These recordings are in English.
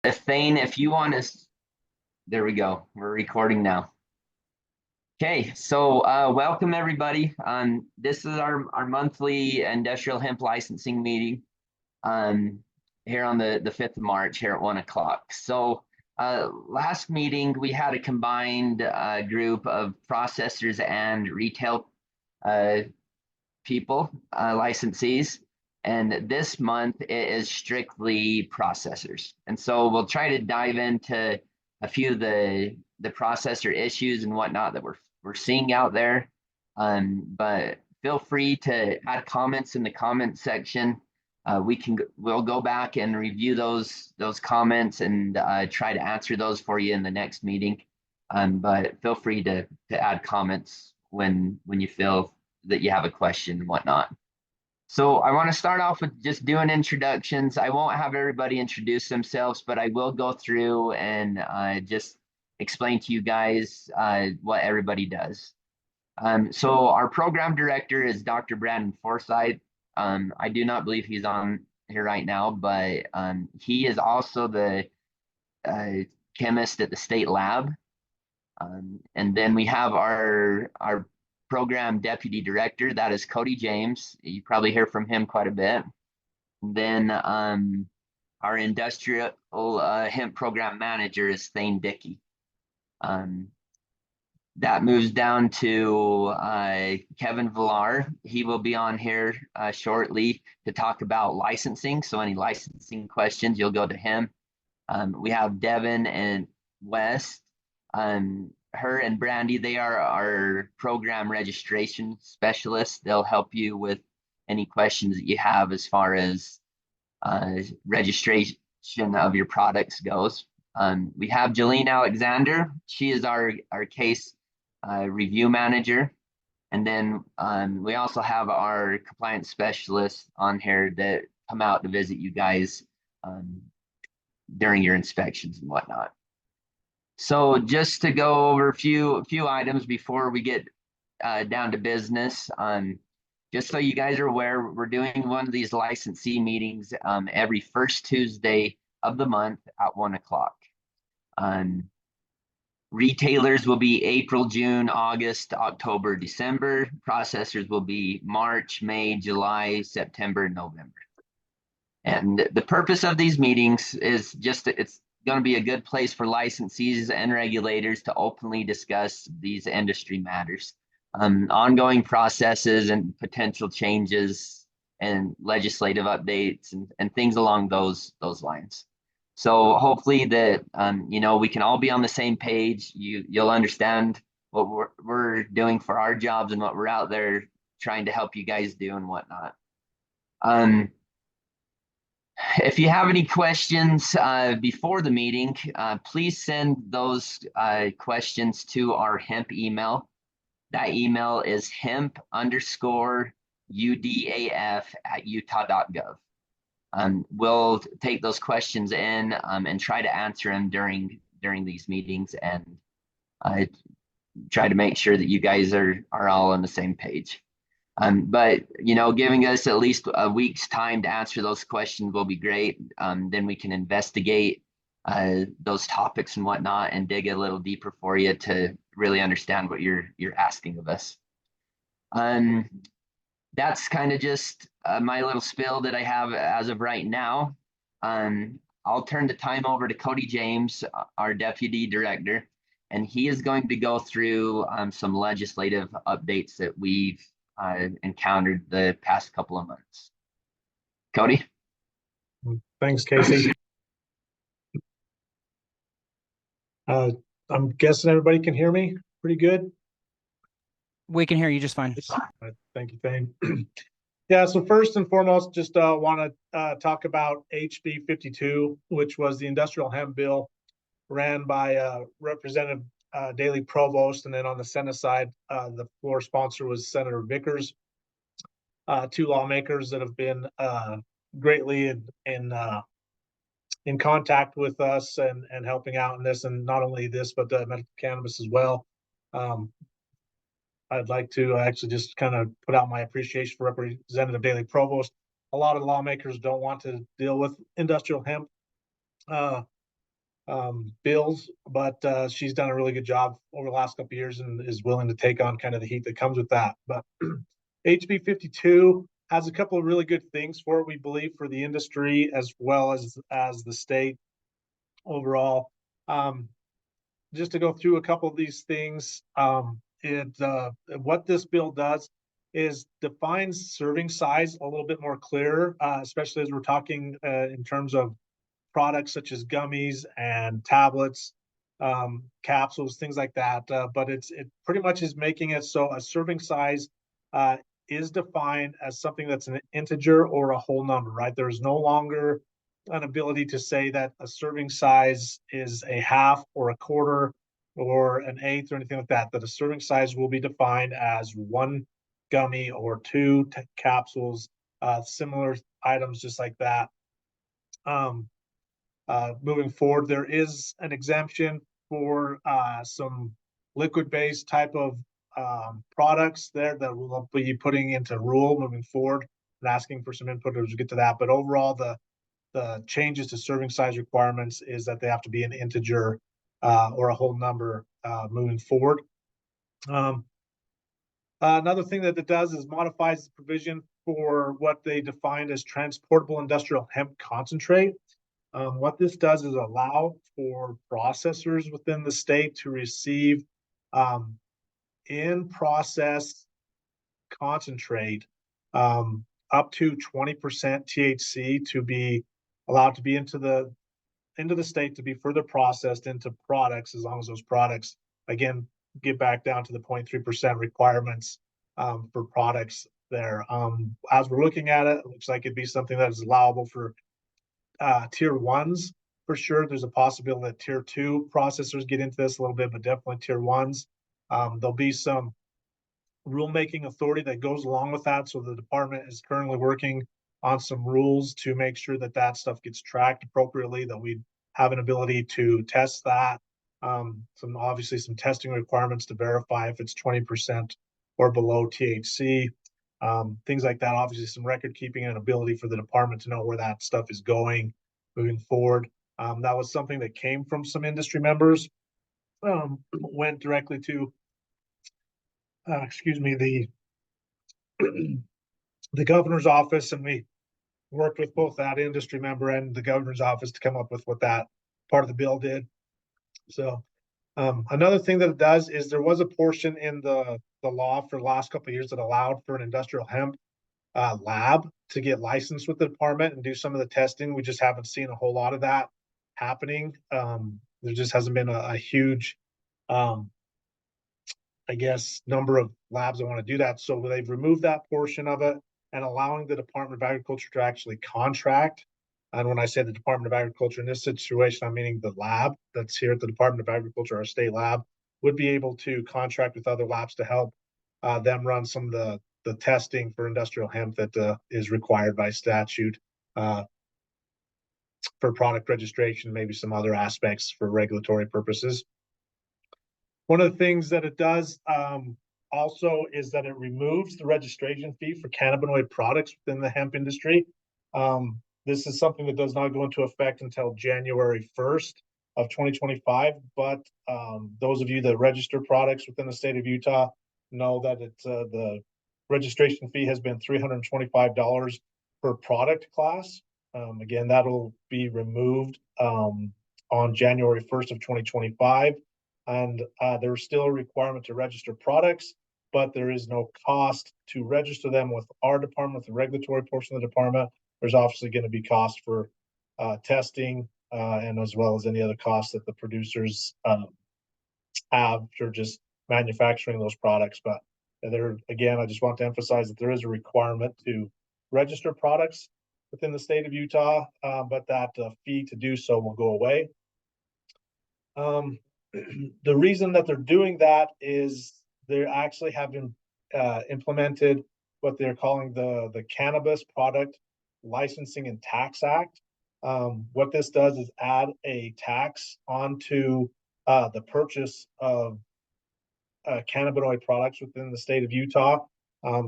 Thane, if you want to, there we go. We're recording now. Okay, so welcome everybody. This is our monthly industrial hemp licensing meeting um, here on the 5th of March here at 1 o'clock. So last meeting, we had a combined group of processors and retail uh, people, licensees. And this month it is strictly processors. And so we'll try to dive into a few of the processor issues and whatnot that we're seeing out there. But feel free to add comments in the comment section. We'll go back and review those comments and try to answer those for you in the next meeting. But feel free to add comments when you feel that you have a question and whatnot. So I want to start off with just doing introductions. I won't have everybody introduce themselves, but I will go through and just explain to you guys what everybody does. So our program director is Dr. Brandon Forsyth. I do not believe he's on here right now, but he is also the chemist at the state lab. And then we have our program deputy director, that is Cody James. You probably hear from him quite a bit. And then our industrial hemp program manager is Thane Dickey. That moves down to Kevin Villar. He will be on here shortly to talk about licensing. So any licensing questions, you'll go to him. We have Devin and West. Her and Brandy, they are our program registration specialists. They'll help you with any questions that you have as far as registration of your products goes. We have Jolene Alexander. She is our case review manager. And then we also have our compliance specialists on here that come out to visit you guys during your inspections and whatnot. So just to go over a few items before we get down to business, just so you guys are aware, we're doing one of these licensee meetings every first Tuesday of the month at 1 o'clock. Retailers will be April, June, August, October, December. Processors will be March, May, July, September, and November. And the purpose of these meetings is just, it's going to be a good place for licensees and regulators to openly discuss these industry matters, ongoing processes and potential changes and legislative updates and things along those lines. So hopefully that we can all be on the same page. You'll understand what we're doing for our jobs and what we're out there trying to help you guys do and whatnot. If you have any questions before the meeting, please send those questions to our hemp email. That email is hemp_udaf@utah.gov. We'll take those questions in and try to answer them during these meetings and try to make sure that you guys are all on the same page. But giving us at least a week's time to answer those questions will be great. Then we can investigate those topics and whatnot and dig a little deeper for you to really understand what you're asking of us. That's kind of just my little spill that I have as of right now. I'll turn the time over to Cody James, our deputy director, and he is going to go through some legislative updates that we've encountered the past couple of months. Cody? Thanks, Casey. I'm guessing everybody can hear me pretty good. We can hear you just fine. Thank you, Thane. Yeah, so first and foremost, just want to talk about HB 52, which was the industrial hemp bill ran by Representative Daley Provost, and then on the Senate side, the floor sponsor was Senator Vickers. Two lawmakers that have been greatly in contact with us and helping out in this, and not only this, but medical cannabis as well. I'd like to actually just kind of put out my appreciation for Representative Daley Provost. A lot of lawmakers don't want to deal with industrial hemp bills, but she's done a really good job over the last couple of years and is willing to take on kind of the heat that comes with that. But HB 52 has a couple of really good things for it, we believe, for the industry as well as the state overall. Just to go through a couple of these things, what this bill does is defines serving size a little bit more clear, especially as we're talking in terms of products such as gummies and tablets, capsules, things like that. But it pretty much is making it so a serving size is defined as something that's an integer or a whole number, right? There's no longer an ability to say that a serving size is a half or a quarter or an eighth or anything like that, that a serving size will be defined as one gummy or two capsules, similar items just like that. Moving forward, there is an exemption for some liquid-based type of products there that we'll be putting into rule moving forward and asking for some input as we get to that. But overall, the changes to serving size requirements is that they have to be an integer or a whole number moving forward. Another thing that it does is modifies the provision for what they defined as transportable industrial hemp concentrate. What this does is allow for processors within the state to receive in-process concentrate up to 20% THC to be allowed to be into the state to be further processed into products, as long as those products, again, get back down to the 0.3% requirements for products there. As we're looking at it, it looks like it'd be something that is allowable for tier ones for sure. There's a possibility that tier two processors get into this a little bit, but definitely tier ones. There'll be some rulemaking authority that goes along with that. So the department is currently working on some rules to make sure that that stuff gets tracked appropriately, that we have an ability to test that. Obviously some testing requirements to verify if it's 20% or below THC. Things like that. Obviously some record keeping and ability for the department to know where that stuff is going moving forward. That was something that came from some industry members, went directly to the governor's office, and we worked with both that industry member and the governor's office to come up with what that part of the bill did. So another thing that it does is there was a portion in the law for the last couple of years that allowed for an industrial hemp lab to get licensed with the department and do some of the testing. We just haven't seen a whole lot of that happening. There just hasn't been a huge I guess, number of labs that want to do that. So they've removed that portion of it and allowing the Department of Agriculture to actually contract. And when I say the Department of Agriculture in this situation, I'm meaning the lab that's here at the Department of Agriculture, our state lab, would be able to contract with other labs to help them run some of the testing for industrial hemp that is required by statute for product registration, maybe some other aspects for regulatory purposes. One of the things that it does also is that it removes the registration fee for cannabinoid products within the hemp industry. This is something that does not go into effect until January 1st of 2025. But those of you that register products within the state of Utah know that it's the registration fee has been $325 per product class. Again, that'll be removed on January 1st of 2025. And there's still a requirement to register products, but there is no cost to register them with our department, the regulatory portion of the department. There's obviously going to be cost for testing and as well as any other costs that the producers have for just manufacturing those products. But there, again, I just want to emphasize that there is a requirement to register products within the state of Utah, but that fee to do so will go away. The reason that they're doing that is they actually have implemented what they're calling the Cannabis Product Licensing and Tax Act. What this does is add a tax onto the purchase of cannabinoid products within the state of Utah.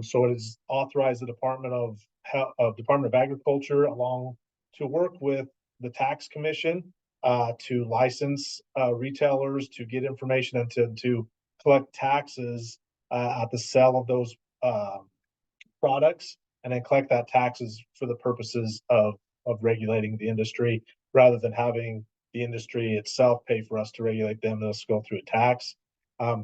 So it has authorized the Department of Agriculture along to work with the tax commission to license retailers, to get information, and to collect taxes at the sale of those products, and then collect that taxes for the purposes of regulating the industry, rather than having the industry itself pay for us to regulate them. Let's go through a tax.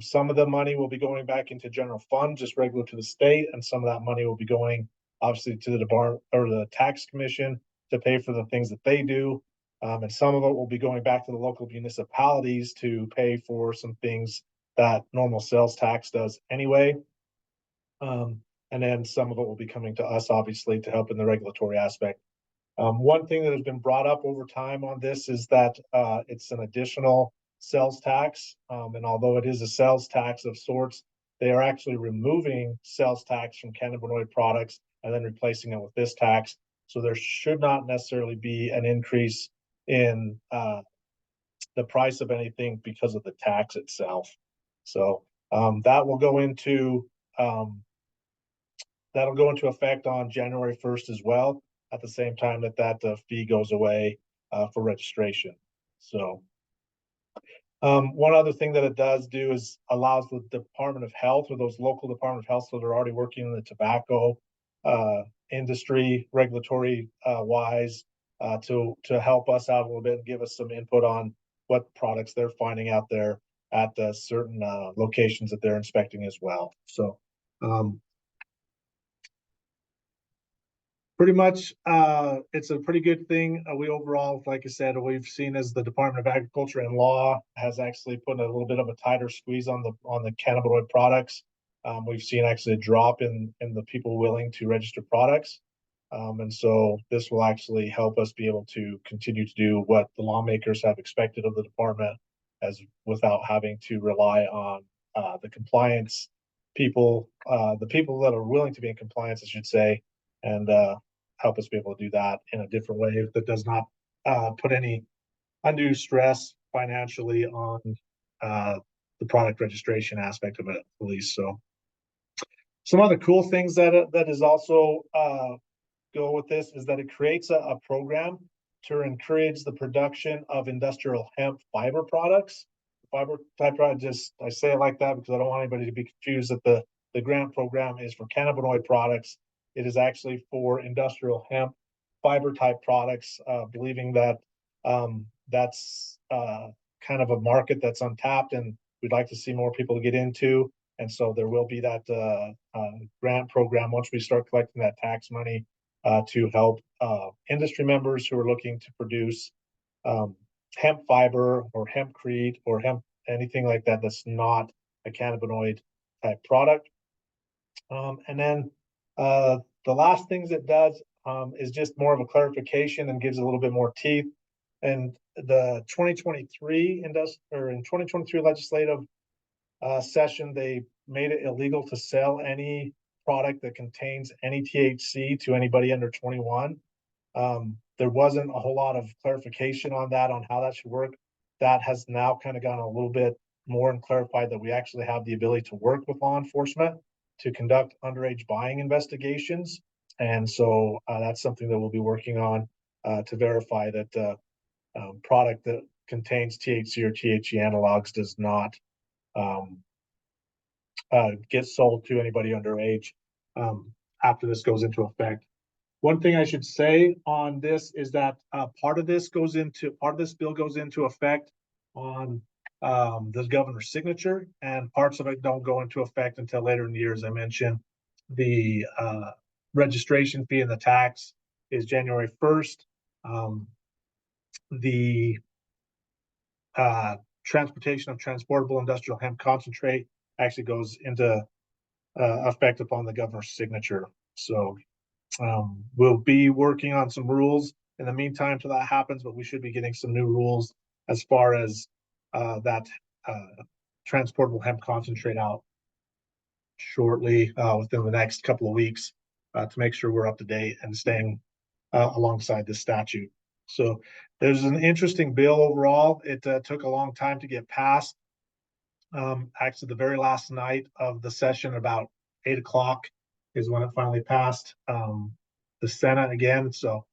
Some of the money will be going back into general fund, just regular to the state, and some of that money will be going obviously to the department or the tax commission to pay for the things that they do. And some of it will be going back to the local municipalities to pay for some things that normal sales tax does anyway. And then some of it will be coming to us, obviously, to help in the regulatory aspect. One thing that has been brought up over time on this is that it's an additional sales tax. And although it is a sales tax of sorts, they are actually removing sales tax from cannabinoid products and then replacing it with this tax. So there should not necessarily be an increase in the price of anything because of the tax itself. So that will go into that'll go into effect on January 1st as well, at the same time that fee goes away for registration. So one other thing that it does do is allows the Department of Health, or those local Department of Health that are already working in the tobacco industry, regulatory wise, to help us out a little bit and give us some input on what products they're finding out there at certain locations that they're inspecting as well. So pretty much, it's a pretty good thing. We overall, like I said, we've seen as the Department of Agriculture and Law has actually put a little bit of a tighter squeeze on the cannabinoid products. We've seen actually a drop in the people willing to register products. And so this will actually help us be able to continue to do what the lawmakers have expected of the department, as without having to rely on the compliance people, the people that are willing to be in compliance, I should say, and help us be able to do that in a different way that does not put any undue stress financially on the product registration aspect of it, at least. So some other cool things that is also go with this is that it creates a program to encourage the production of industrial hemp fiber products. Fiber type product, just I say it like that because I don't want anybody to be confused that the grant program is for cannabinoid products. It is actually for industrial hemp fiber type products, believing that that's kind of a market that's untapped and we'd like to see more people get into. And so there will be that grant program once we start collecting that tax money to help industry members who are looking to produce hemp fiber or hempcrete or hemp, anything like that that's not a cannabinoid type product. And then the last things it does is just more of a clarification and gives a little bit more teeth. And the 2023 in 2023 legislative session, they made it illegal to sell any product that contains any THC to anybody under 21. There wasn't a whole lot of clarification on that, on how that should work. That has now kind of gone a little bit more and clarified that we actually have the ability to work with law enforcement to conduct underage buying investigations. And so that's something that we'll be working on to verify that product that contains THC or THC analogs does not get sold to anybody underage after this goes into effect. One thing I should say on this is that part of this bill goes into effect on the governor's signature, and parts of it don't go into effect until later in the year. As I mentioned, the registration fee and the tax is January 1st. The transportation of transportable industrial hemp concentrate actually goes into effect upon the governor's signature. So we'll be working on some rules in the meantime till that happens, but we should be getting some new rules as far as that transportable hemp concentrate out shortly within the next couple of weeks to make sure we're up to date and staying alongside this statute. So there's an interesting bill overall. It took a long time to get passed. Actually, the very last night of the session, about 8 o'clock, is when it finally passed the Senate again. So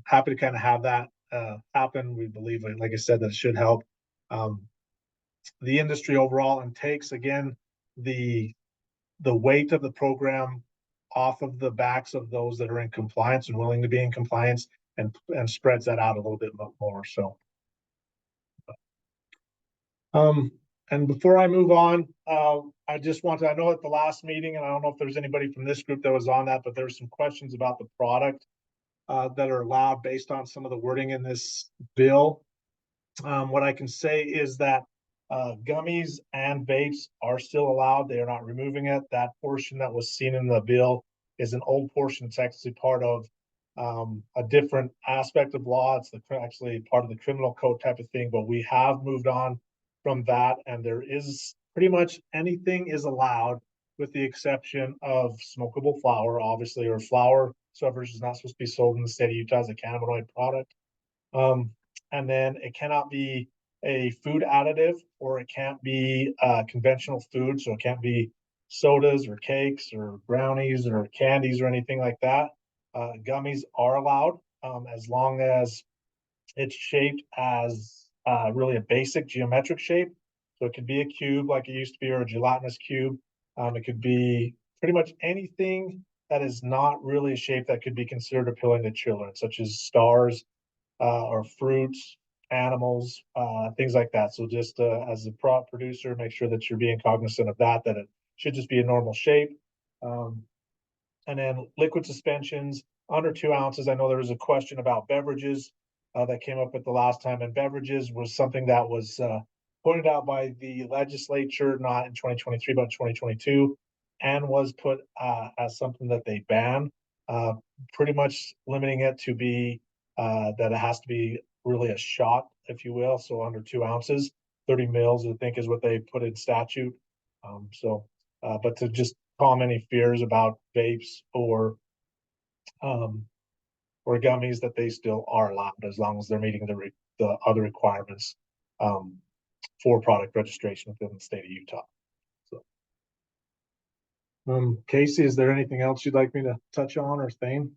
happy to kind of have that happen. We believe, like I said, that it should help the industry overall, and takes again the weight of the program off of the backs of those that are in compliance and willing to be in compliance, and spreads that out a little bit more. So, and before I move on, I just want to, I know at the last meeting, and I don't know if there's anybody from this group that was on that, but there's some questions about the product that are allowed based on some of the wording in this bill. What I can say is that gummies and vapes are still allowed. They are not removing it. That portion that was seen in the bill is an old portion. It's actually part of a different aspect of law. It's actually part of the criminal code type of thing, but we have moved on from that, and there is pretty much anything is allowed with the exception of smokable flower, obviously, or flower. So is not supposed to be sold in the state of Utah as a cannabinoid product. And then it cannot be a food additive, or it can't be conventional food. So it can't be sodas or cakes or brownies or candies or anything like that. Gummies are allowed as long as it's shaped as really a basic geometric shape. So it could be a cube like it used to be, or a gelatinous cube. It could be pretty much anything that is not really a shape that could be considered appealing to children, such as stars, or fruits, animals, things like that. So just as a prop producer, make sure that you're being cognizant of that it should just be a normal shape. And then liquid suspensions under 2 ounces. I know there was a question about beverages that came up at the last time, and beverages was something that was pointed out by the legislature, not in 2023, but 2022, and was put as something that they ban, pretty much limiting it to be that it has to be really a shot, if you will. So under 2 ounces, 30 mils, I think is what they put in statute. But to just calm any fears about vapes or gummies, that they still are allowed as long as they're meeting the other requirements for product registration within the state of Utah. So, Casey, is there anything else you'd like me to touch on, or Thane?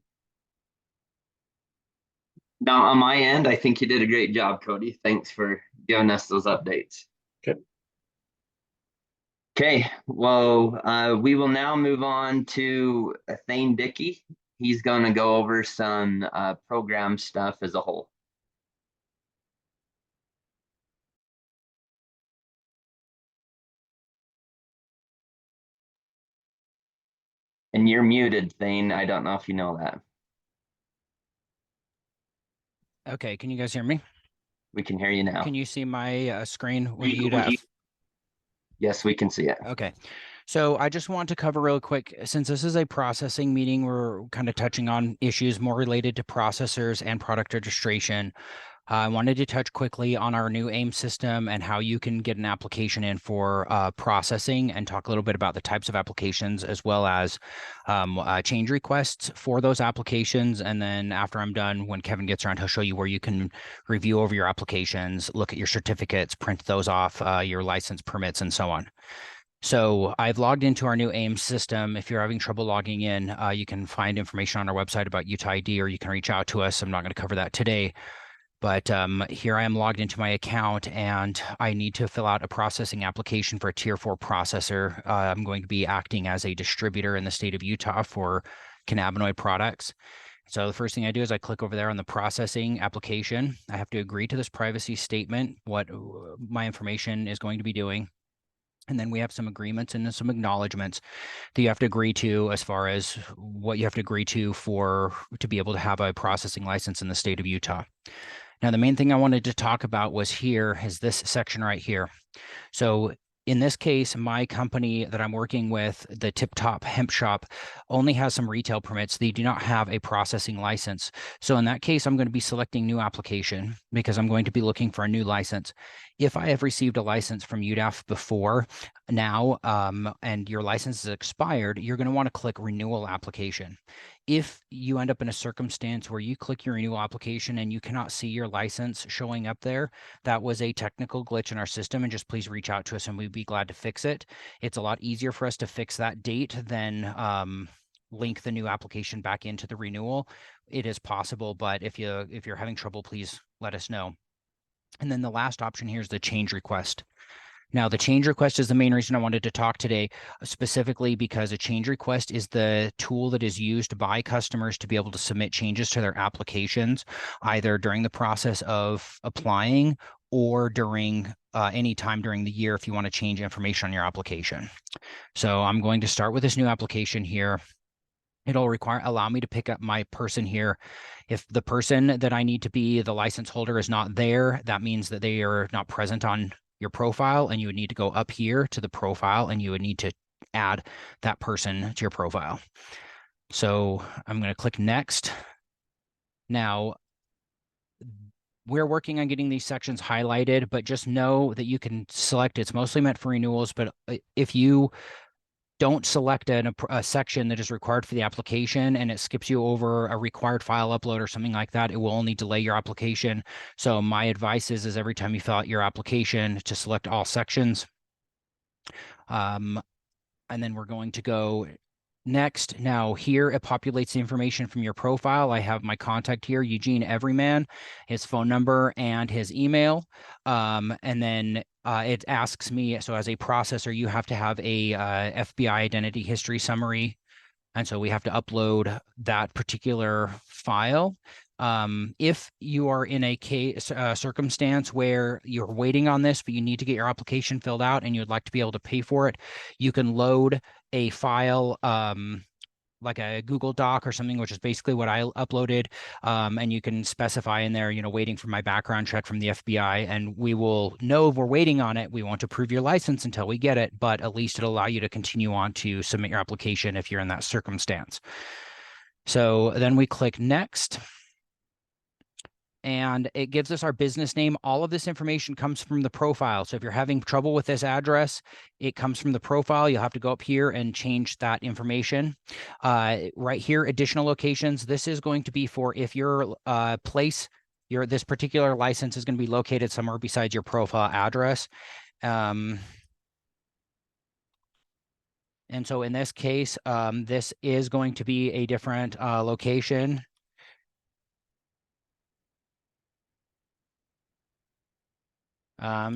Now, on my end, I think you did a great job, Cody. Thanks for giving us those updates. Okay. Okay, well, we will now move on to Thane Dickey. He's going to go over some program stuff as a whole. And you're muted, Thane. I don't know if you know that. Okay, can you guys hear me? We can hear you now. Can you see my screen with UDF? Yes, we can see it. Okay. So I just want to cover real quick, since this is a processing meeting, we're kind of touching on issues more related to processors and product registration. I wanted to touch quickly on our new AIM system and how you can get an application in for processing, and talk a little bit about the types of applications, as well as change requests for those applications. And then after I'm done, when Kevin gets around, he'll show you where you can review over your applications, look at your certificates, print those off, your license permits, and so on. So I've logged into our new AIM system. If you're having trouble logging in, you can find information on our website about Utah ID, or you can reach out to us. I'm not going to cover that today. But here I am logged into my account, and I need to fill out a processing application for a Tier 4 processor. I'm going to be acting as a distributor in the state of Utah for cannabinoid products. So the first thing I do is I click over there on the processing application. I have to agree to this privacy statement, what my information is going to be doing. And then we have some agreements and some acknowledgements that you have to agree to, as far as what you have to agree to be able to have a processing license in the state of Utah. Now, the main thing I wanted to talk about was here is this section right here. So in this case, my company that I'm working with, the Tip Top Hemp Shop, only has some retail permits. They do not have a processing license. So in that case, I'm going to be selecting new application, because I'm going to be looking for a new license. If I have received a license from UDAF before now, and your license is expired, you're going to want to click renewal application. If you end up in a circumstance where you click your renewal application and you cannot see your license showing up there, that was a technical glitch in our system, and just please reach out to us and we'd be glad to fix it. It's a lot easier for us to fix that date than link the new application back into the renewal. It is possible, but if you're having trouble, please let us know. And then the last option here is the change request. Now, the change request is the main reason I wanted to talk today, specifically because a change request is the tool that is used by customers to be able to submit changes to their applications, either during the process of applying or during any time during the year if you want to change information on your application. So I'm going to start with this new application here. It'll allow me to pick up my person here. If the person that I need to be the license holder is not there, that means that they are not present on your profile, and you would need to go up here to the profile and you would need to add that person to your profile. So I'm going to click next. Now, we're working on getting these sections highlighted, but just know that you can select, it's mostly meant for renewals, but if you don't select a section that is required for the application and it skips you over a required file upload or something like that, it will only delay your application. So my advice is every time you fill out your application to select all sections. And then we're going to go next. Now here it populates the information from your profile. I have my contact here, Eugene Everyman, his phone number and his email. And then it asks me, so as a processor, you have to have a FBI identity history summary. And so we have to upload that particular file. If you are in a case circumstance where you're waiting on this, but you need to get your application filled out and you'd like to be able to pay for it, you can load a file like a Google Doc or something, which is basically what I uploaded. And you can specify in there, waiting for my background check from the FBI, and we will know if we're waiting on it. We won't approve your license until we get it, but at least it'll allow you to continue on to submit your application if you're in that circumstance. So then we click next. And it gives us our business name. All of this information comes from the profile. So if you're having trouble with this address, it comes from the profile. You'll have to go up here and change that information. Right here, additional locations. This is going to be for if your this particular license is going to be located somewhere besides your profile address. And so in this case, this is going to be a different location.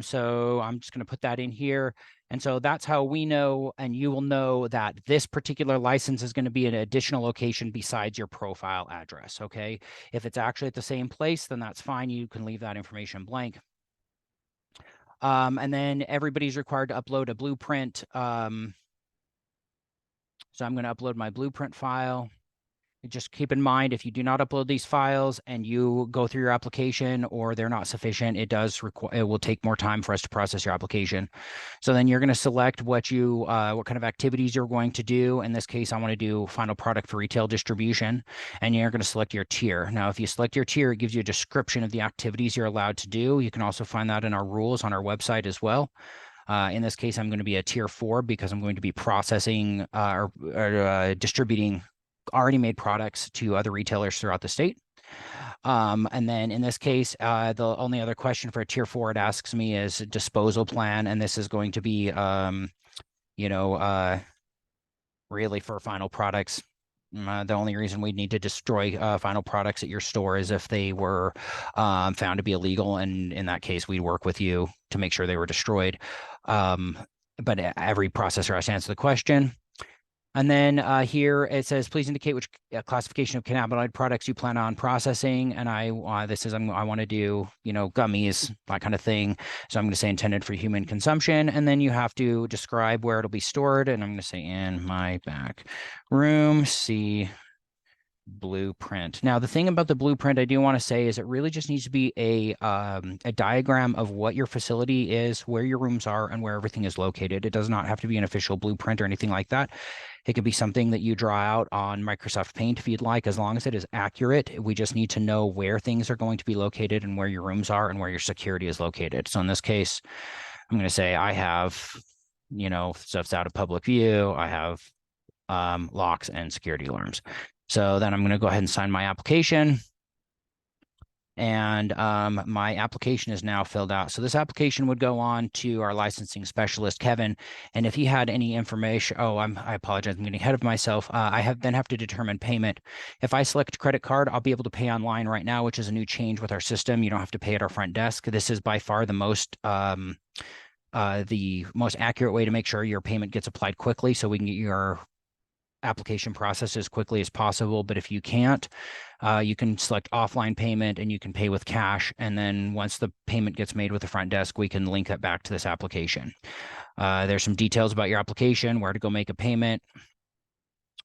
So I'm just going to put that in here. And so that's how we know, and you will know that this particular license is going to be an additional location besides your profile address. Okay. If it's actually at the same place, then that's fine. You can leave that information blank. And then everybody's required to upload a blueprint. So I'm going to upload my blueprint file. Just keep in mind, if you do not upload these files and you go through your application or they're not sufficient, it will take more time for us to process your application. So then you're going to select what kind of activities you're going to do. In this case, I want to do final product for retail distribution, and you're going to select your tier. Now, if you select your tier, it gives you a description of the activities you're allowed to do. You can also find that in our rules on our website as well. In this case, I'm going to be a tier 4 because I'm going to be processing or distributing already made products to other retailers throughout the state. And then in this case, the only other question for a tier 4 it asks me is a disposal plan. And this is going to be, really for final products. The only reason we'd need to destroy final products at your store is if they were found to be illegal. And in that case, we'd work with you to make sure they were destroyed. But every processor has to answer the question. And then here it says, please indicate which classification of cannabinoid products you plan on processing. And I want to do, gummies, that kind of thing. So I'm going to say intended for human consumption. And then you have to describe where it'll be stored. And I'm going to say in my back room, see blueprint. Now, the thing about the blueprint I do want to say is it really just needs to be a diagram of what your facility is, where your rooms are, and where everything is located. It does not have to be an official blueprint or anything like that. It could be something that you draw out on Microsoft Paint if you'd like, as long as it is accurate. We just need to know where things are going to be located and where your rooms are and where your security is located. So in this case, I'm going to say I have, stuff's out of public view. I have locks and security alarms. So then I'm going to go ahead and sign my application. and my application is now filled out. So this application would go on to our licensing specialist, Kevin. And if he had any information, I apologize, I'm getting ahead of myself. I then have to determine payment. If I select credit card, I'll be able to pay online right now, which is a new change with our system. You don't have to pay at our front desk. This is by far the most accurate way to make sure your payment gets applied quickly, so we can get your application process as quickly as possible. But if you can't, you can select offline payment and you can pay with cash. And then once the payment gets made with the front desk, we can link that back to this application. There's some details about your application, where to go make a payment,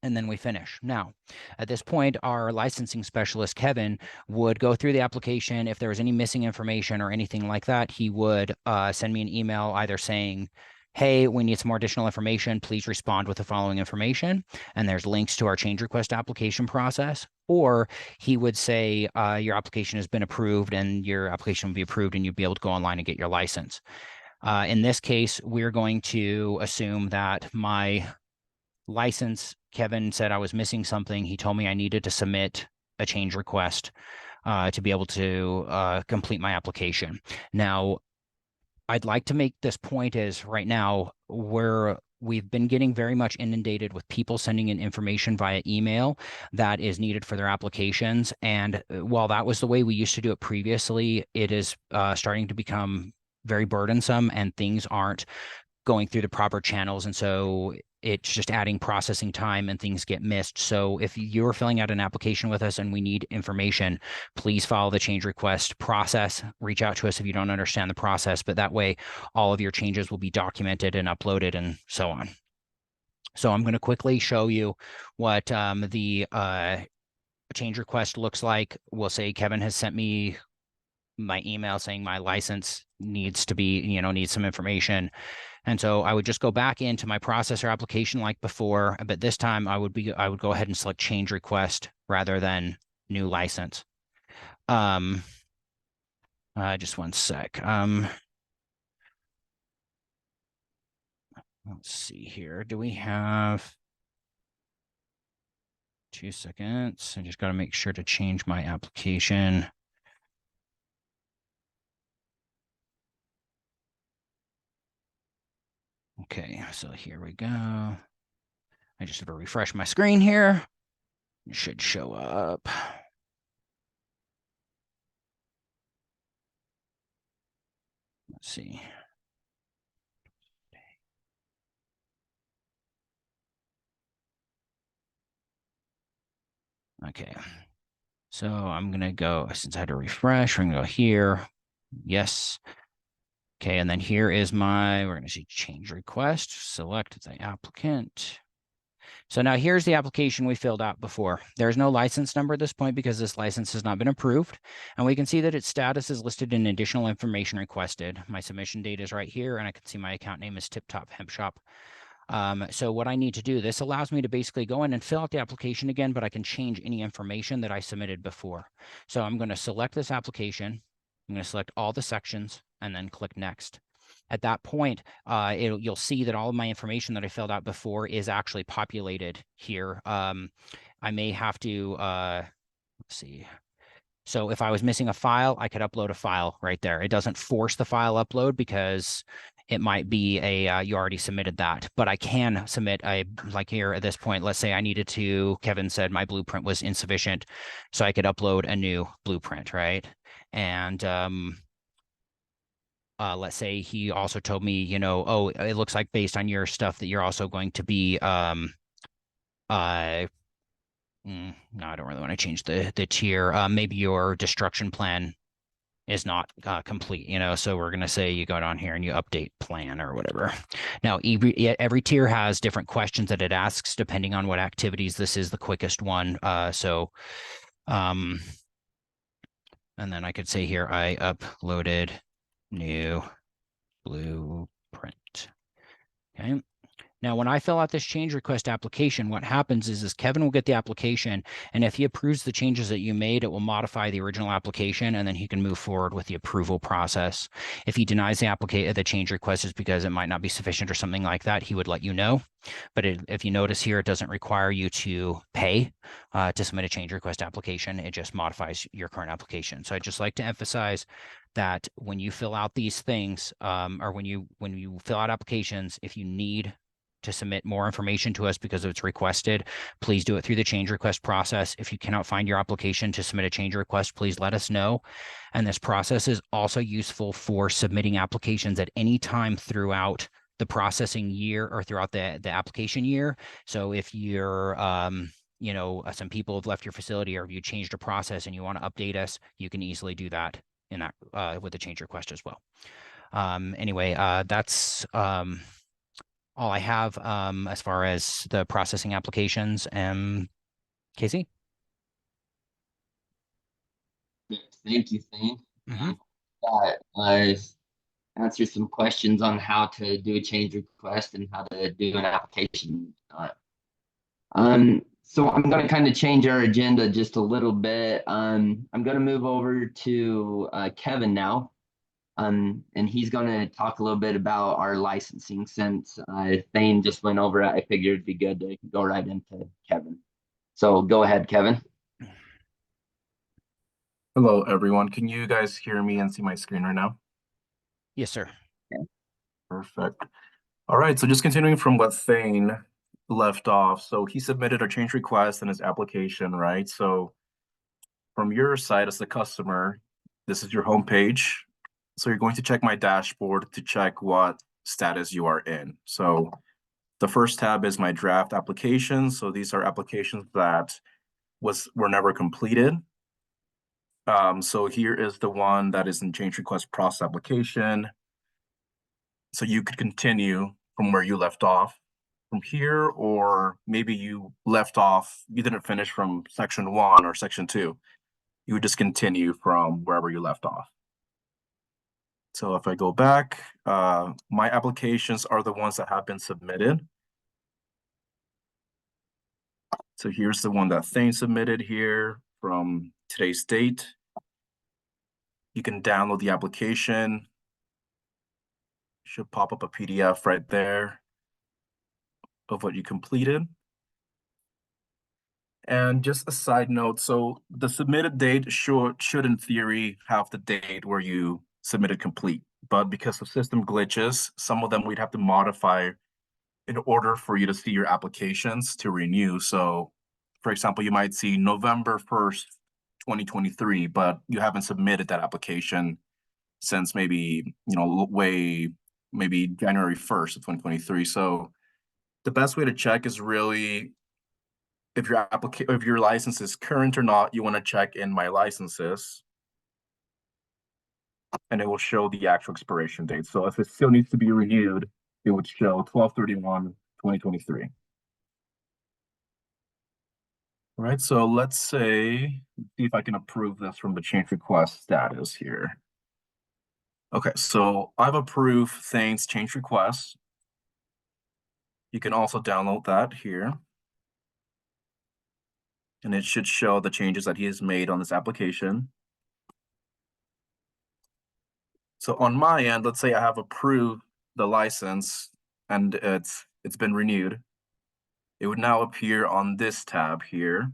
and then we finish. Now, at this point, our licensing specialist, Kevin, would go through the application. If there was any missing information or anything like that, he would send me an email either saying, hey, we need some more additional information. Please respond with the following information. And there's links to our change request application process. Or he would say, your application has been approved, and your application will be approved, and you'll be able to go online and get your license. In this case, we're going to assume that my license, Kevin said I was missing something. He told me I needed to submit a change request to be able to complete my application. Now, I'd like to make this point is right now we've been getting very much inundated with people sending in information via email that is needed for their applications. And while that was the way we used to do it previously, it is starting to become very burdensome, and things aren't going through the proper channels. And so it's just adding processing time and things get missed. So if you're filling out an application with us and we need information, please follow the change request process. Reach out to us if you don't understand the process, but that way all of your changes will be documented and uploaded and so on. So I'm going to quickly show you what the change request looks like. We'll say Kevin has sent me my email saying my license needs to be, needs some information. And so I would just go back into my processor application like before, but this time I would go ahead and select change request rather than new license. Just one sec. Let's see here. Do we have 2 seconds? I just got to make sure to change my application. Okay, so here we go. I just have to refresh my screen here. It should show up. Let's see. Okay, so I'm gonna go, since I had to refresh, I'm gonna go here. Yes. Okay, and then here is we're gonna see change request, select the applicant. So now here's the application we filled out before. There's no license number at this point because this license has not been approved. And we can see that its status is listed in additional information requested. My submission date is right here, and I can see my account name is Tip Top Hemp Shop. So what I need to do, this allows me to basically go in and fill out the application again, but I can change any information that I submitted before. So I'm going to select this application. I'm going to select all the sections and then click next. At that point, you'll see that all of my information that I filled out before is actually populated here. I may have to, let's see. So if I was missing a file, I could upload a file right there. It doesn't force the file upload because it might be you already submitted that, but I can submit like here at this point, let's say I needed to, Kevin said my blueprint was insufficient, so I could upload a new blueprint, right? And let's say he also told me, oh, it looks like based on your stuff that you're also going to be, no, I don't really want to change the tier. Maybe your destruction plan is not complete, so we're going to say you go down here and you update plan or whatever. Now, every tier has different questions that it asks depending on what activities. This is the quickest one. And then I could say here, I uploaded new blueprint. Okay. Now, when I fill out this change request application, what happens is Kevin will get the application, and if he approves the changes that you made, it will modify the original application, and then he can move forward with the approval process. If he denies the change request is because it might not be sufficient or something like that, he would let you know. But if you notice here, it doesn't require you to pay to submit a change request application. It just modifies your current application. So I'd just like to emphasize that when you fill out these things, or when you fill out applications, if you need to submit more information to us because it's requested, please do it through the change request process. If you cannot find your application to submit a change request, please let us know. And this process is also useful for submitting applications at any time throughout the processing year or throughout the application year. So if you're, some people have left your facility, or if you changed a process and you want to update us, you can easily do that in that with the change request as well. Anyway, that's all I have as far as the processing applications. Casey? Thank you, Thane. Mhm. Answer some questions on how to do a change request and how to do an application. So I'm going to kind of change our agenda just a little bit. I'm going to move over to Kevin now. And he's going to talk a little bit about our licensing. Since Thane just went over it, I figured it'd be good to go right into Kevin. So go ahead, Kevin. Hello, everyone. Can you guys hear me and see my screen right now? Yes, sir. Perfect. All right, so just continuing from what Thane left off. So he submitted a change request in his application, right? So from your side as the customer, this is your home page. So you're going to check my dashboard to check what status you are in. So the first tab is my draft application. So these are applications that were never completed. So here is the one that is in change request process application. So you could continue from where you left off from here, or maybe you left off, you didn't finish from section 1 or section 2. You would just continue from wherever you left off. So if I go back, my applications are the ones that have been submitted. So here's the one that Thane submitted here from today's date. You can download the application. Should pop up a PDF right there of what you completed. And just a side note, so the submitted date should in theory have the date where you submitted complete, but because of system glitches, some of them we'd have to modify in order for you to see your applications to renew. So for example, you might see November 1st, 2023, but you haven't submitted that application since maybe, maybe January 1st of 2023. So the best way to check is really if your license is current or not. You want to check in my licenses, and it will show the actual expiration date. So if it still needs to be renewed, it would show 12/31/2023. All right, so let's see if I can approve this from the change request status here. Okay, so I've approved Thane's change request. You can also download that here. And it should show the changes that he has made on this application. So on my end, let's say I have approved the license and it's been renewed. It would now appear on this tab here.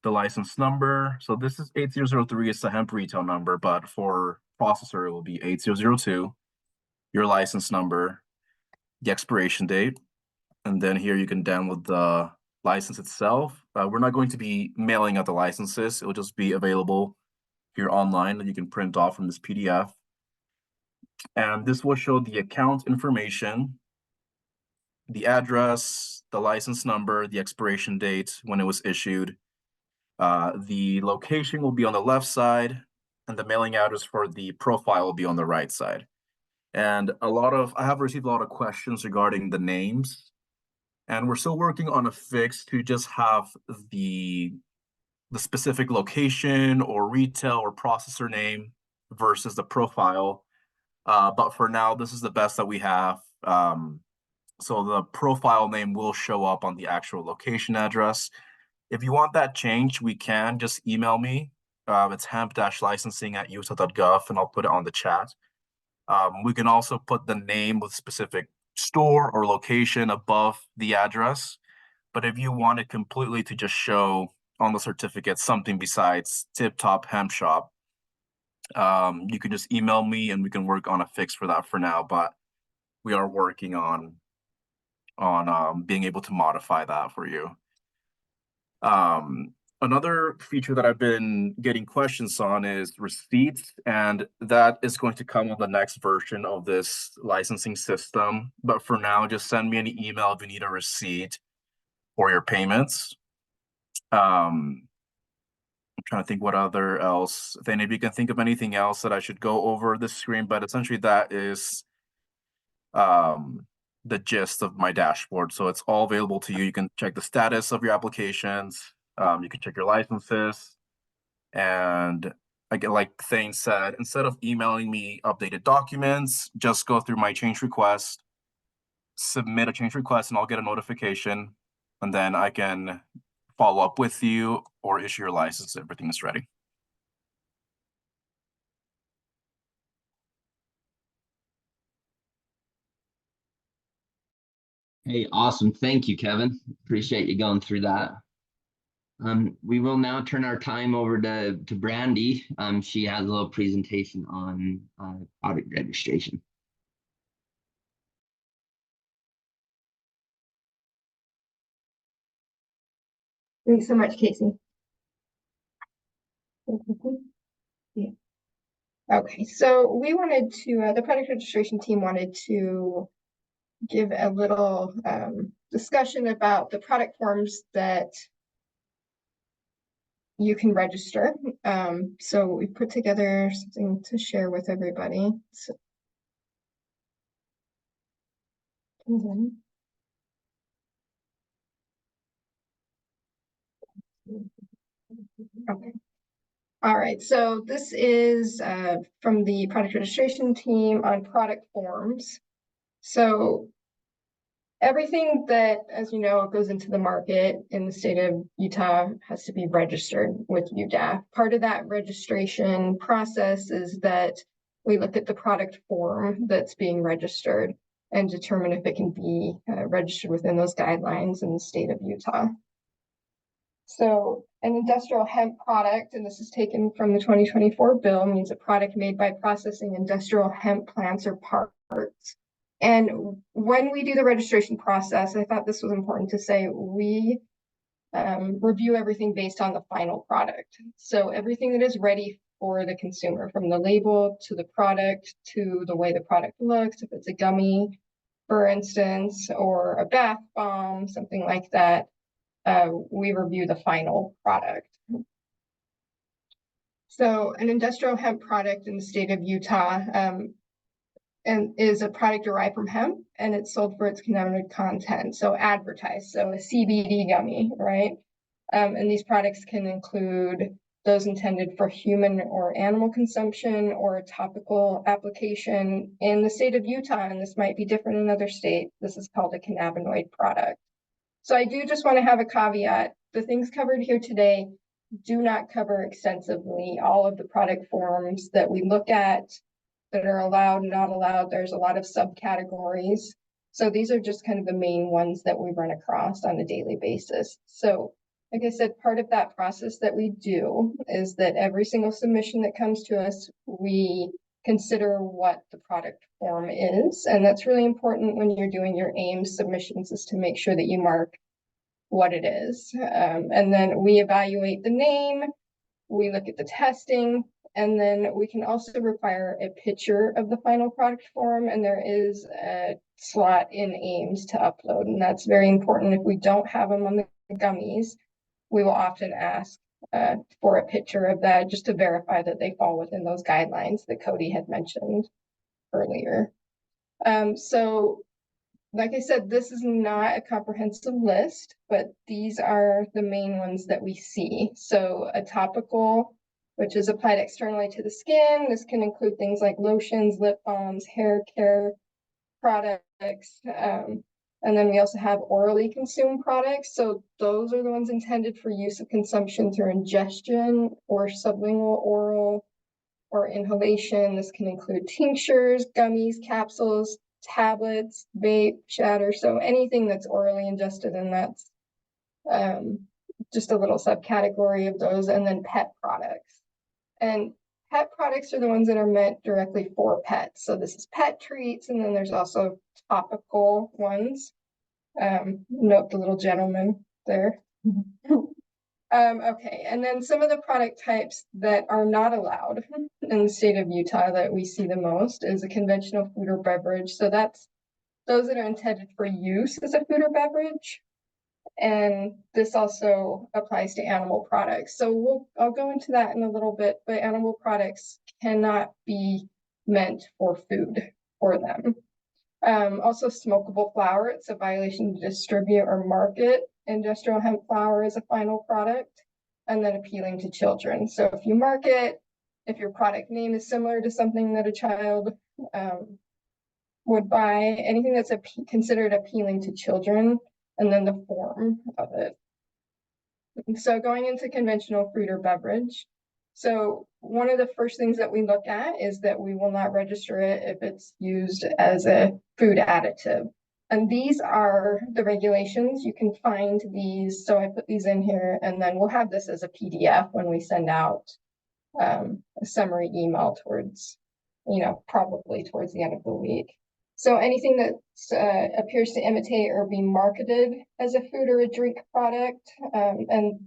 The license number. So this is 8003 is the hemp retail number, but for processor, it will be 8002, your license number, the expiration date. And then here you can download the license itself. We're not going to be mailing out the licenses. It will just be available here online that you can print off from this PDF. And this will show the account information, the address, the license number, the expiration date when it was issued. The location will be on the left side, and the mailing address for the profile will be on the right side. And I have received a lot of questions regarding the names, and we're still working on a fix to just have the specific location or retail or processor name versus the profile. But for now, this is the best that we have. So the profile name will show up on the actual location address. If you want that changed, we can just email me. It's hemp-licensing@utah.gov, and I'll put it on the chat. We can also put the name with specific store or location above the address. But if you want it completely to just show on the certificate something besides Tip Top Hemp Shop, you can just email me and we can work on a fix for that for now. But we are working on being able to modify that for you. Another feature that I've been getting questions on is receipts, and that is going to come on the next version of this licensing system. But for now, just send me an email if you need a receipt for your payments. I'm trying to think what other else. Then if you can think of anything else that I should go over the screen, but essentially that is the gist of my dashboard. So it's all available to you. You can check the status of your applications. You can check your licenses. And again, like Thane said, instead of emailing me updated documents, just go through my change request, submit a change request, and I'll get a notification. And then I can follow up with you or issue your license. Everything is ready. Hey, awesome. Thank you, Kevin. Appreciate you going through that. We will now turn our time over to Brandy. She has a little presentation on product registration. Thanks so much, Casey. Yeah. Okay, so we wanted to, the product registration team wanted to give a little discussion about the product forms that you can register. So we put together something to share with everybody. So, okay. All right, so this is from the product registration team on product forms. So everything that, as you know, goes into the market in the state of Utah has to be registered with UDAF. Part of that registration process is that we look at the product form that's being registered and determine if it can be registered within those guidelines in the state of Utah. So an industrial hemp product, and this is taken from the 2024 bill, means a product made by processing industrial hemp plants or parts. And when we do the registration process, I thought this was important to say, we review everything based on the final product. So everything that is ready for the consumer, from the label to the product to the way the product looks, if it's a gummy, for instance, or a bath bomb, something like that, we review the final product. So an industrial hemp product in the state of Utah and is a product derived from hemp, and it's sold for its cannabinoid content, so advertised, so a CBD gummy, right? And these products can include those intended for human or animal consumption or a topical application. In the state of Utah, and this might be different in other states, this is called a cannabinoid product. So I do just want to have a caveat. The things covered here today do not cover extensively all of the product forms that we look at that are allowed, not allowed. There's a lot of subcategories. So these are just kind of the main ones that we run across on a daily basis. So like I said, part of that process that we do is that every single submission that comes to us, we consider what the product form is. And that's really important when you're doing your AIMS submissions, is to make sure that you mark what it is. And then we evaluate the name, we look at the testing, and then we can also require a picture of the final product form, and there is a slot in AIMS to upload, and that's very important. If we don't have them on the gummies, we will often ask for a picture of that just to verify that they fall within those guidelines that Cody had mentioned earlier. So like I said, this is not a comprehensive list, but these are the main ones that we see. So a topical, which is applied externally to the skin. This can include things like lotions, lip balms, hair care products. And then we also have orally consumed products. So those are the ones intended for use of consumption through ingestion or sublingual, oral, or inhalation. This can include tinctures, gummies, capsules, tablets, vape, shatter. So anything that's orally ingested, and that's just a little subcategory of those. And then pet products. And pet products are the ones that are meant directly for pets. So this is pet treats, and then there's also topical ones. Note the little gentleman there. Okay, and then some of the product types that are not allowed in the state of Utah that we see the most is a conventional food or beverage. So that's those that are intended for use as a food or beverage. And this also applies to animal products. So I'll go into that in a little bit, but animal products cannot be meant for food for them. Also smokable flower, it's a violation to distribute or market industrial hemp flower as a final product, and then appealing to children. So if you market, if your product name is similar to something that a child would buy, anything that's considered appealing to children, and then the form of it. So going into conventional fruit or beverage. So one of the first things that we look at is that we will not register it if it's used as a food additive. And these are the regulations. You can find these. So I put these in here, and then we'll have this as a PDF when we send out a summary email towards, probably towards the end of the week. So anything that appears to imitate or be marketed as a food or a drink product, and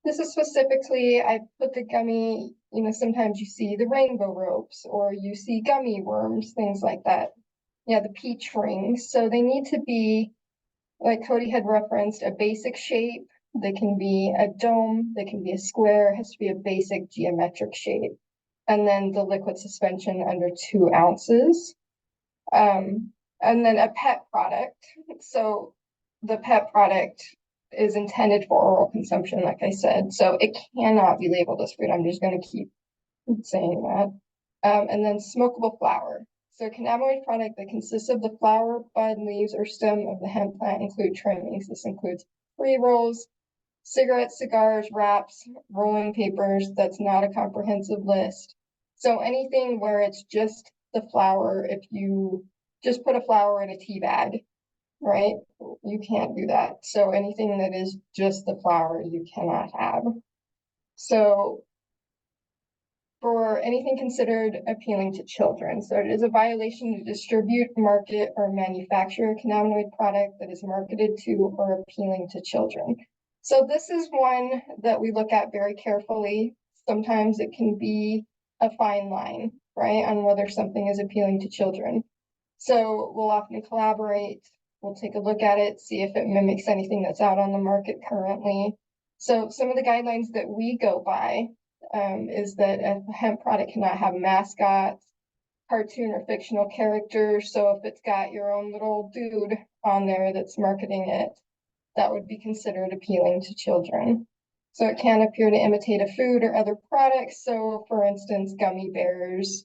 this is specifically, I put the gummy, sometimes you see the rainbow ropes or you see gummy worms, things like that. Yeah, the peach rings. So they need to be, like Cody had referenced, a basic shape. They can be a dome, they can be a square, it has to be a basic geometric shape. And then the liquid suspension under 2 ounces. And then a pet product. So the pet product is intended for oral consumption, like I said. So it cannot be labeled as food. I'm just going to keep saying that. And then smokable flower. So a cannabinoid product that consists of the flower, bud, leaves, or stem of the hemp plant include trimmings. This includes pre-rolls, cigarettes, cigars, wraps, rolling papers. That's not a comprehensive list. So anything where it's just the flower, if you just put a flower in a tea bag, right? You can't do that. So anything that is just the flower, you cannot have. So for anything considered appealing to children. So it is a violation to distribute, market, or manufacture a cannabinoid product that is marketed to or appealing to children. So this is one that we look at very carefully. Sometimes it can be a fine line, right, on whether something is appealing to children. So we'll often collaborate, we'll take a look at it, see if it mimics anything that's out on the market currently. So some of the guidelines that we go by is that a hemp product cannot have mascots, cartoon or fictional characters. So if it's got your own little dude on there that's marketing it, that would be considered appealing to children. So it can appear to imitate a food or other products. So for instance, gummy bears.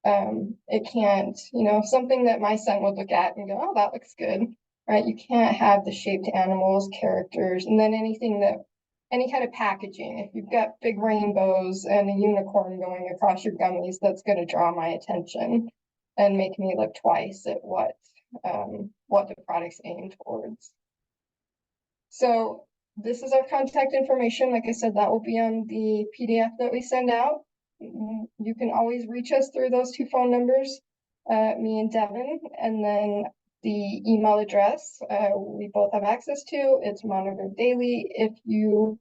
It can't, something that my son would look at and go, oh, that looks good, right? You can't have the shaped animals, characters, and then any kind of packaging. If you've got big rainbows and a unicorn going across your gummies, that's going to draw my attention and make me look twice at what the product's aimed towards. So this is our contact information. Like I said, that will be on the PDF that we send out. You can always reach us through those 2 phone numbers, me and Devin, and then the email address we both have access to. It's monitored daily. If you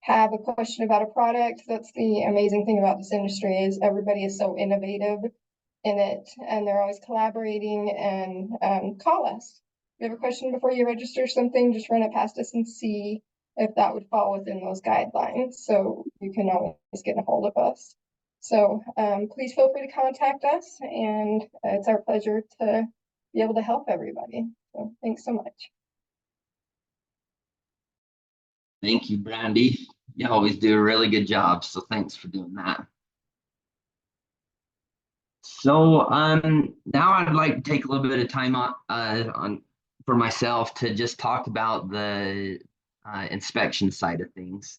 have a question about a product, that's the amazing thing about this industry is everybody is so innovative in it, and they're always collaborating. And call us. If you have a question before you register something, just run it past us and see if that would fall within those guidelines. So you can always get a hold of us. So please feel free to contact us, and it's our pleasure to be able to help everybody. So thanks so much. Thank you, Brandy. You always do a really good job, so thanks for doing that. So now I'd like to take a little bit of time on for myself to just talk about the inspection side of things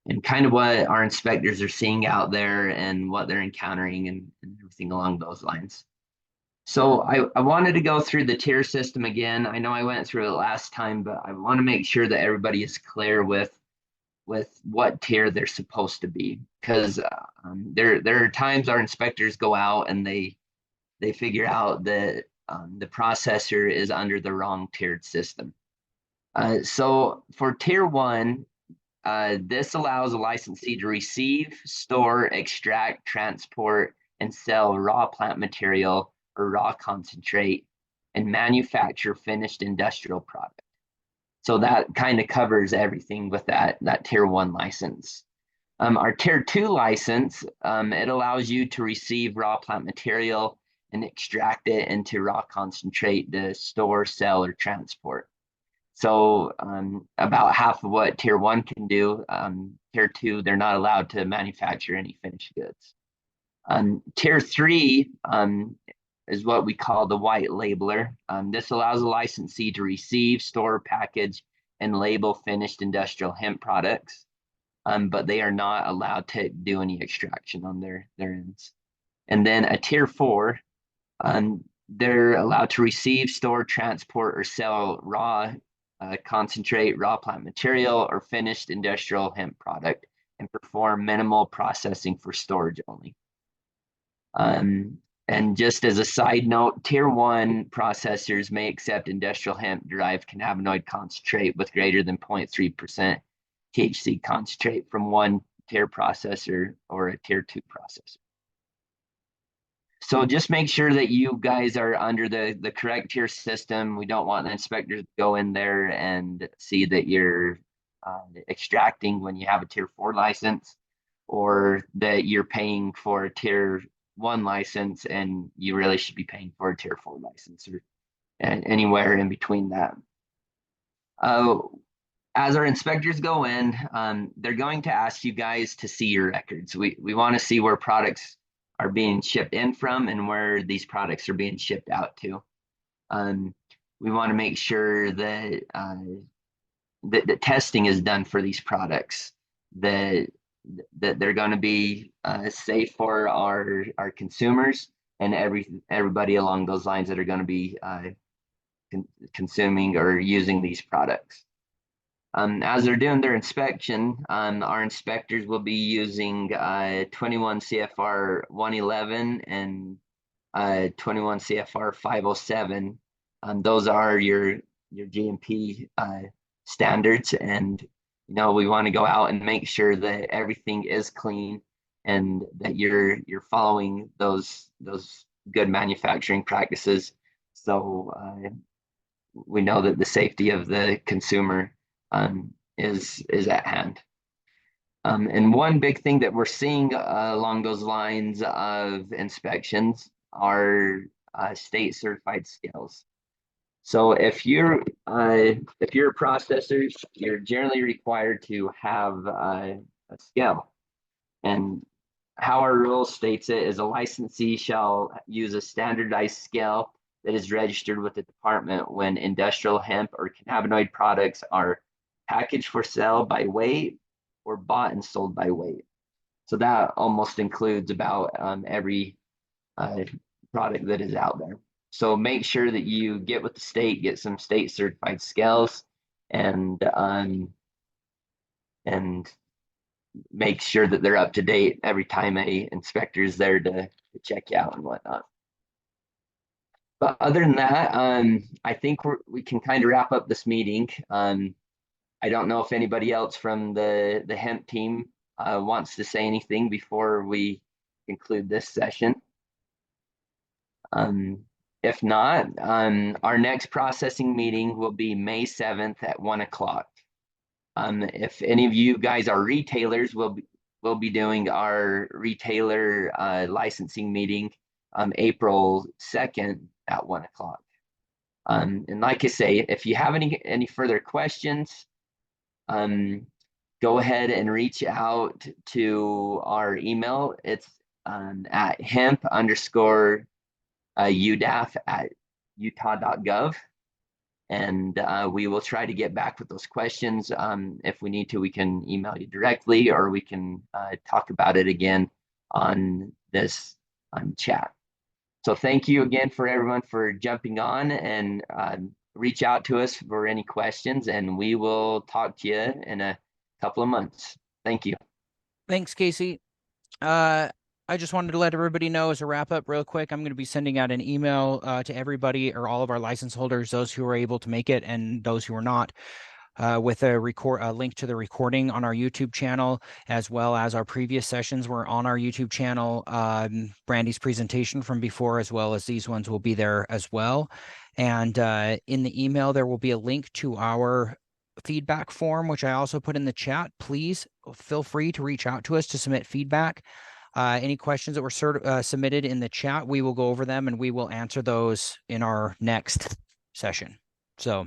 and kind of what our inspectors are seeing out there and what they're encountering and everything along those lines. So I wanted to go through the tier system again. I know I went through it last time, but I want to make sure that everybody is clear with what tier they're supposed to be, because there are times our inspectors go out and they figure out that the processor is under the wrong tiered system. So for tier 1, this allows a licensee to receive, store, extract, transport, and sell raw plant material or raw concentrate and manufacture finished industrial product. So that kind of covers everything with that tier 1 license. Our tier 2 license, it allows you to receive raw plant material and extract it into raw concentrate to store, sell, or transport. So about half of what tier 1 can do, tier 2, they're not allowed to manufacture any finished goods. Tier 3 is what we call the white labeler. This allows a licensee to receive, store, package, and label finished industrial hemp products, but they are not allowed to do any extraction on their ends. And then a tier 4, they're allowed to receive, store, transport, or sell raw concentrate, raw plant material, or finished industrial hemp product and perform minimal processing for storage only. And just as a side note, tier 1 processors may accept industrial hemp derived cannabinoid concentrate with greater than 0.3% THC concentrate from one tier processor or a tier 2 processor. So just make sure that you guys are under the correct tier system. We don't want the inspectors to go in there and see that you're extracting when you have a tier 4 license, or that you're paying for a tier 1 license and you really should be paying for a tier 4 license, or anywhere in between that. As our inspectors go in, they're going to ask you guys to see your records. We want to see where products are being shipped in from and where these products are being shipped out to. We want to make sure that the testing is done for these products, that they're going to be safe for our consumers and everybody along those lines that are going to be consuming or using these products. As they're doing their inspection, our inspectors will be using 21 CFR 111 and 21 CFR 507. Those are your GMP standards, and we want to go out and make sure that everything is clean and that you're following those good manufacturing practices. So we know that the safety of the consumer is at hand. And one big thing that we're seeing along those lines of inspections are state certified scales. So if you're a processor, you're generally required to have a scale. And how our rule states it is a licensee shall use a standardized scale that is registered with the department when industrial hemp or cannabinoid products are packaged for sale by weight or bought and sold by weight. So that almost includes about every product that is out there. So make sure that you get with the state, get some state certified scales, and make sure that they're up to date every time a inspector is there to check you out and whatnot. But other than that, I think we can kind of wrap up this meeting. I don't know if anybody else from the hemp team wants to say anything before we conclude this session. If not, our next processing meeting will be May 7th at 1 o'clock. If any of you guys are retailers, we'll be doing our retailer licensing meeting April 2nd at 1 o'clock. And like I say, if you have any further questions, go ahead and reach out to our email. It's at hemp_UDAF@utah.gov. And we will try to get back with those questions. If we need to, we can email you directly, or we can talk about it again on this chat. So thank you again for everyone for jumping on, and reach out to us for any questions, and we will talk to you in a couple of months. Thank you. Thanks, Casey. I just wanted to let everybody know as a wrap up real quick, I'm going to be sending out an email to everybody, or all of our license holders, those who are able to make it and those who are not, with a link to the recording on our YouTube channel, as well as our previous sessions were on our YouTube channel. Brandy's presentation from before, as well as these ones, will be there as well. And in the email, there will be a link to our feedback form, which I also put in the chat. Please feel free to reach out to us to submit feedback. Any questions that were submitted in the chat, we will go over them and we will answer those in our next session. So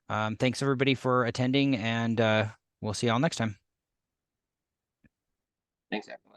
thanks everybody for attending, and we'll see y'all next time. Thanks, everyone.